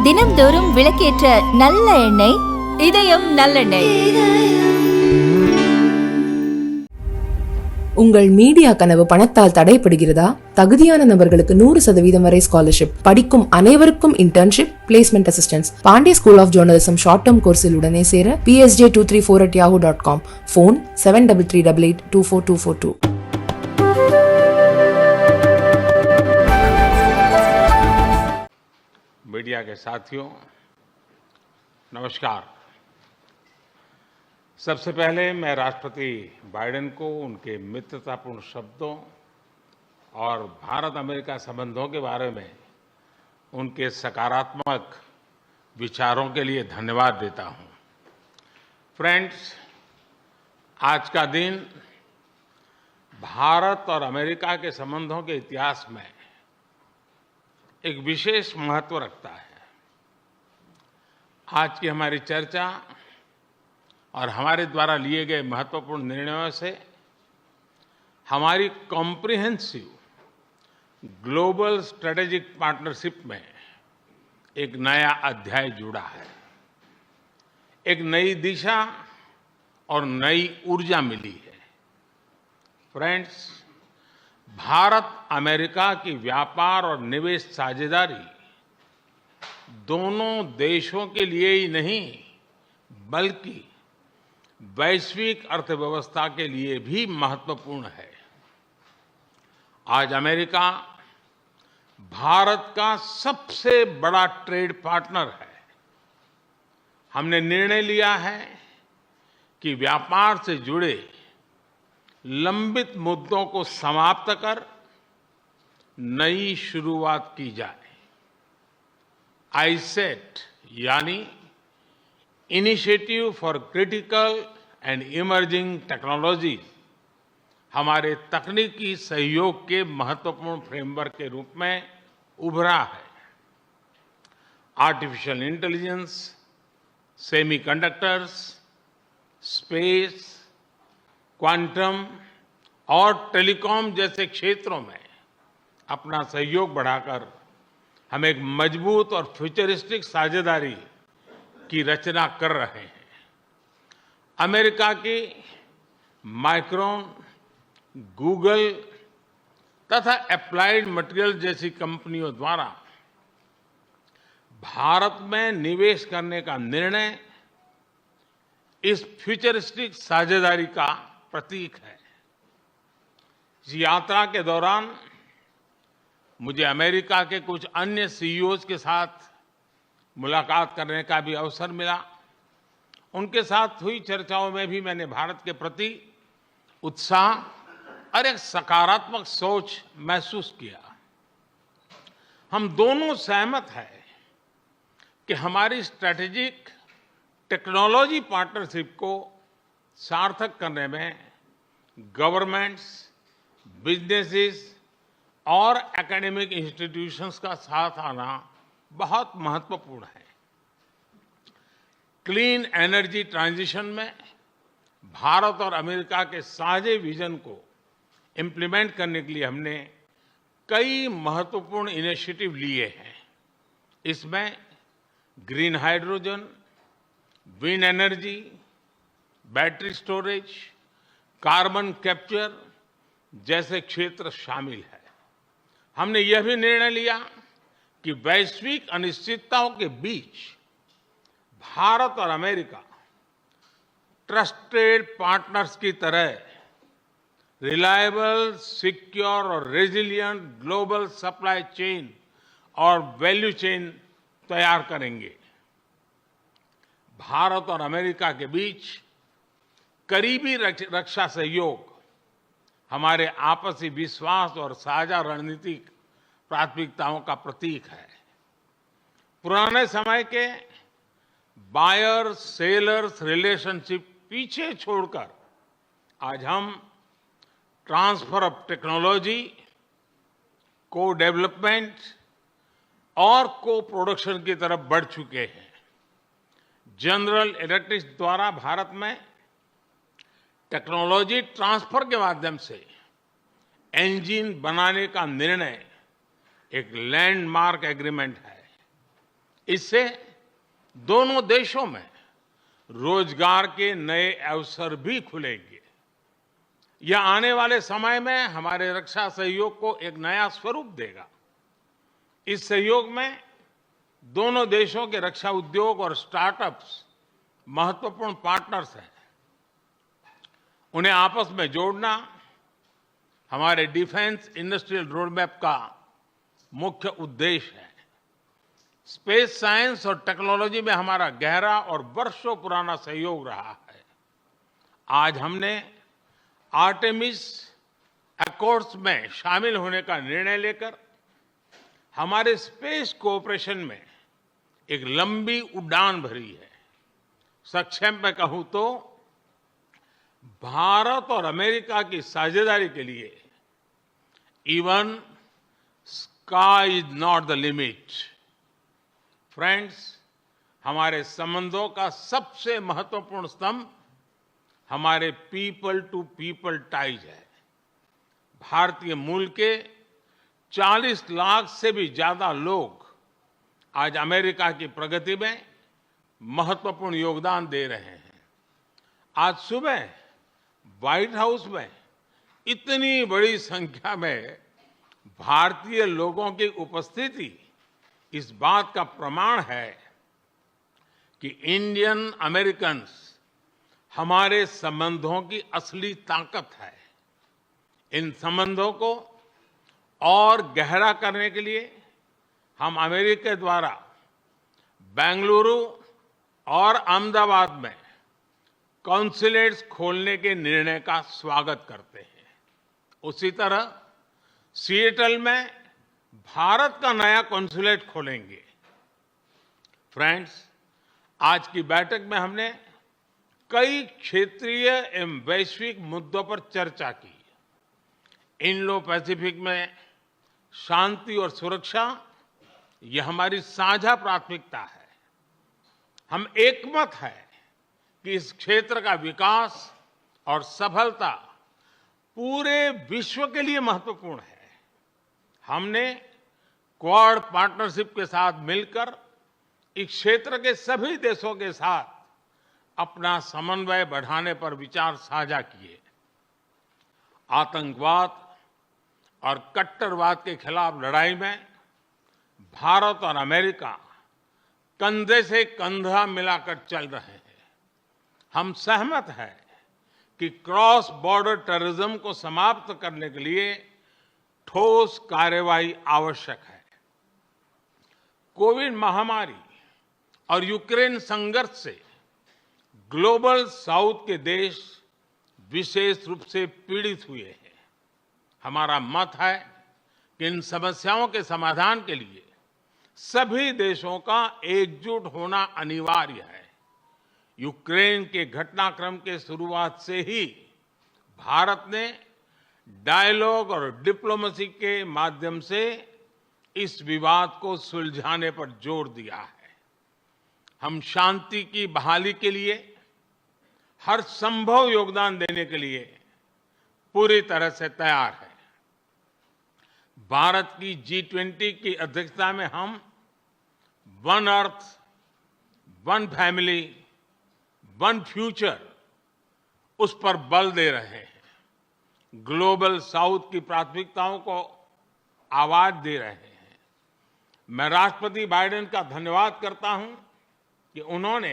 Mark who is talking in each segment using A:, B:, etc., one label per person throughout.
A: தினம்தோறும் விளக்கேற்ற நல்ல எண்ணெய் இதயம் நல்லெண்ணெய்.
B: உங்கள் மீடியா கனவு பணத்தால் தடைப்படுகிறதா? தகுதியான நபர்களுக்கு 100% வரை ஸ்காலர்ஷிப், படிக்கும் அனைவருக்கும் internship, placement assistance. Pandey school of journalism short term கோர்ஸில் உடனே சேர psj234@yahoo.com, phone 7338824242.
C: मीडिया के साथियों, नमस्कार। सबसे पहले मैं राष्ट्रपति बाइडेन को उनके मित्रतापूर्ण शब्दों और भारत अमेरिका संबंधों के बारे में उनके सकारात्मक विचारों के लिए धन्यवाद देता हूं। फ्रेंड्स, आज का दिन भारत और अमेरिका के संबंधों के इतिहास में एक विशेष महत्व रखता है। आज की हमारी चर्चा और हमारे द्वारा लिए गए महत्वपूर्ण निर्णयों से हमारी कॉम्प्रिहेंसिव ग्लोबल स्ट्रेटेजिक पार्टनरशिप में एक नया अध्याय जुड़ा है। एक नई दिशा और नई ऊर्जा मिली है। फ्रेंड्स, भारत अमेरिका की व्यापार और निवेश साझेदारी दोनों देशों के लिए ही नहीं बल्कि वैश्विक अर्थव्यवस्था के लिए भी महत्वपूर्ण है। आज अमेरिका भारत का सबसे बड़ा ट्रेड पार्टनर है। हमने निर्णय लिया है कि व्यापार से जुड़े लंबित मुद्दों को समाप्त कर नई शुरुआत की जाए। आईसेट यानी initiative for critical and emerging technology हमारे तकनीकी सहयोग के महत्वपूर्ण फ्रेमवर्क के रूप में उभरा है। Artificial intelligence, semiconductors, space, quantum और टेलीकॉम जैसे क्षेत्रों में अपना सहयोग बढ़ाकर हम एक मजबूत और फ्यूचरिस्टिक साझेदारी की रचना कर रहे हैं। अमेरिका की माइक्रोन, गूगल तथा एप्लाइड मटेरियल जैसी कंपनियों द्वारा भारत में निवेश करने का निर्णय इस फ्यूचरिस्टिक साझेदारी का प्रतीक है। इस यात्रा के दौरान मुझे अमेरिका के कुछ अन्य सीईओज के साथ मुलाकात करने का भी अवसर मिला। उनके साथ हुई चर्चाओं में भी मैंने भारत के प्रति उत्साह और एक सकारात्मक सोच महसूस किया। हम दोनों सहमत हैं कि हमारी स्ट्रैटेजिक टेक्नोलॉजी पार्टनरशिप को सार्थक करने में गवर्नमेंट्स, बिजनेसेस और एकेडमिक इंस्टीट्यूशंस का साथ आना बहुत महत्वपूर्ण है। क्लीन एनर्जी ट्रांजिशन में भारत और अमेरिका के साझे विजन को इंप्लीमेंट करने के लिए हमने कई महत्वपूर्ण इनिशिएटिव लिए हैं। इसमें green hydrogen, wind energy, battery storage, carbon capture जैसे क्षेत्र शामिल है। हमने यह भी निर्णय लिया कि वैश्विक अनिश्चितताओं के बीच भारत और अमेरिका ट्रस्टेड पार्टनर्स की तरह रिलायबल, सिक्योर और रेजिलिएंट ग्लोबल सप्लाई चेन और वैल्यू चेन तैयार करेंगे। भारत और अमेरिका के बीच करीबी रक्षा सहयोग हमारे आपसी विश्वास और साझा रणनीतिक प्राथमिकताओं का प्रतीक है। पुराने समय के बायर सेलर्स रिलेशनशिप पीछे छोड़कर आज हम ट्रांसफर ऑफ टेक्नोलॉजी, को डेवलपमेंट और को प्रोडक्शन की तरफ बढ़ चुके हैं। जनरल इलेक्ट्रिक द्वारा भारत में टेक्नोलॉजी ट्रांसफर के माध्यम से इंजन बनाने का निर्णय एक लैंडमार्क एग्रीमेंट है। इससे दोनों देशों में रोजगार के नए अवसर भी खुलेंगे। यह आने वाले समय में हमारे रक्षा सहयोग को एक नया स्वरूप देगा। इस सहयोग में दोनों देशों के रक्षा उद्योग और स्टार्टअप्स महत्वपूर्ण पार्टनर्स हैं। उन्हें आपस में जोड़ना हमारे डिफेंस इंडस्ट्रियल रोडमैप का मुख्य उद्देश्य है। स्पेस साइंस और टेक्नोलॉजी में हमारा गहरा और वर्षों पुराना सहयोग रहा है। आज हमने आर्टेमिस अकॉर्ड्स में शामिल होने का निर्णय लेकर हमारे स्पेस कोऑपरेशन में एक लंबी उड़ान भरी है। संक्षेप में कहूं तो भारत और अमेरिका की साझेदारी के लिए even sky is not the limit. Friends, हमारे संबंधों का सबसे महत्वपूर्ण स्तंभ हमारे पीपल टू पीपल टाइज है। भारतीय मूल के 40 लाख से भी ज्यादा लोग आज अमेरिका की प्रगति में महत्वपूर्ण योगदान दे रहे हैं। आज सुबह व्हाइट हाउस में इतनी बड़ी संख्या में भारतीय लोगों की उपस्थिति इस बात का प्रमाण है कि इंडियन अमेरिकन्स हमारे संबंधों की असली ताकत है। इन संबंधों को और गहरा करने के लिए हम अमेरिका द्वारा बेंगलुरु और अहमदाबाद में कॉन्सुलेट्स खोलने के निर्णय का स्वागत करते हैं। उसी तरह सिएटल में भारत का नया कॉन्सुलेट खोलेंगे। फ्रेंड्स, आज की बैठक में हमने कई क्षेत्रीय एवं वैश्विक मुद्दों पर चर्चा की। इंडो पैसिफिक में शांति और सुरक्षा यह हमारी साझा प्राथमिकता है। हम एकमत है कि इस क्षेत्र का विकास और सफलता पूरे विश्व के लिए महत्वपूर्ण है। हमने क्वाड पार्टनरशिप के साथ मिलकर इस क्षेत्र के सभी देशों के साथ अपना समन्वय बढ़ाने पर विचार साझा किए। आतंकवाद और कट्टरवाद के खिलाफ लड़ाई में भारत और अमेरिका कंधे से कंधा मिलाकर चल रहे हैं। हम सहमत हैं कि क्रॉस बॉर्डर टेररिज्म को समाप्त करने के लिए ठोस कार्यवाही आवश्यक है। कोविड महामारी और यूक्रेन संघर्ष से ग्लोबल साउथ के देश विशेष रूप से पीड़ित हुए हैं। हमारा मत है कि इन समस्याओं के समाधान के लिए सभी देशों का एकजुट होना अनिवार्य है। यूक्रेन के घटनाक्रम के शुरुआत से ही भारत ने डायलॉग और डिप्लोमेसी के माध्यम से इस विवाद को सुलझाने पर जोर दिया है। हम शांति की बहाली के लिए हर संभव योगदान देने के लिए पूरी तरह से तैयार हैं। भारत की G20 की अध्यक्षता में हम one earth, one family, one future उस पर बल दे रहे हैं। ग्लोबल साउथ की प्राथमिकताओं को आवाज दे रहे हैं। मैं राष्ट्रपति बाइडेन का धन्यवाद करता हूं कि उन्होंने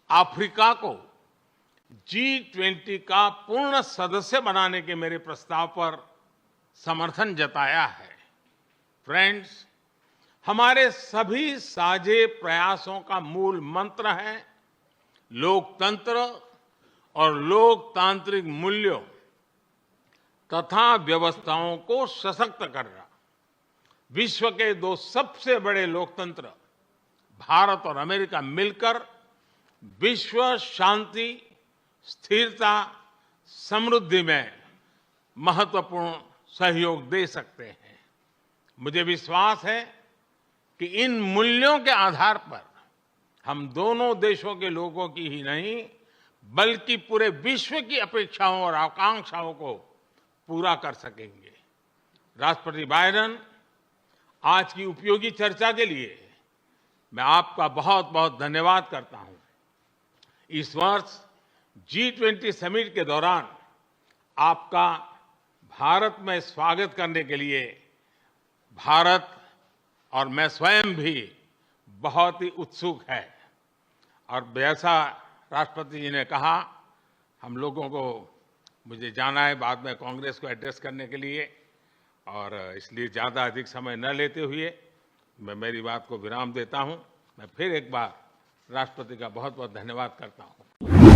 C: अफ्रीका को G20 का पूर्ण सदस्य बनाने के मेरे प्रस्ताव पर समर्थन जताया है। फ्रेंड्स, हमारे सभी साझे प्रयासों का मूल मंत्र है लोकतंत्र और लोकतांत्रिक मूल्यों तथा व्यवस्थाओं को सशक्त करना। विश्व के दो सबसे बड़े लोकतंत्र भारत और अमेरिका मिलकर विश्व शांति, स्थिरता, समृद्धि में महत्वपूर्ण सहयोग दे सकते हैं। मुझे विश्वास है कि इन मूल्यों के आधार पर हम दोनों देशों के लोगों की ही नहीं बल्कि पूरे विश्व की अपेक्षाओं और आकांक्षाओं को पूरा कर सकेंगे। राष्ट्रपति बाइडेन आज की उपयोगी चर्चा के लिए मैं आपका बहुत बहुत धन्यवाद करता हूं। इस वर्ष G20 समिट के दौरान आपका भारत में स्वागत करने के लिए भारत और मैं स्वयं भी बहुत ही उत्सुक है। और जैसा राष्ट्रपति जी ने कहा, हम लोगों को मुझे जाना है बाद में कांग्रेस को एड्रेस करने के लिए, और इसलिए ज़्यादा अधिक समय न लेते हुए मैं मेरी बात को विराम देता हूं। मैं फिर एक बार राष्ट्रपति का बहुत बहुत धन्यवाद करता हूं।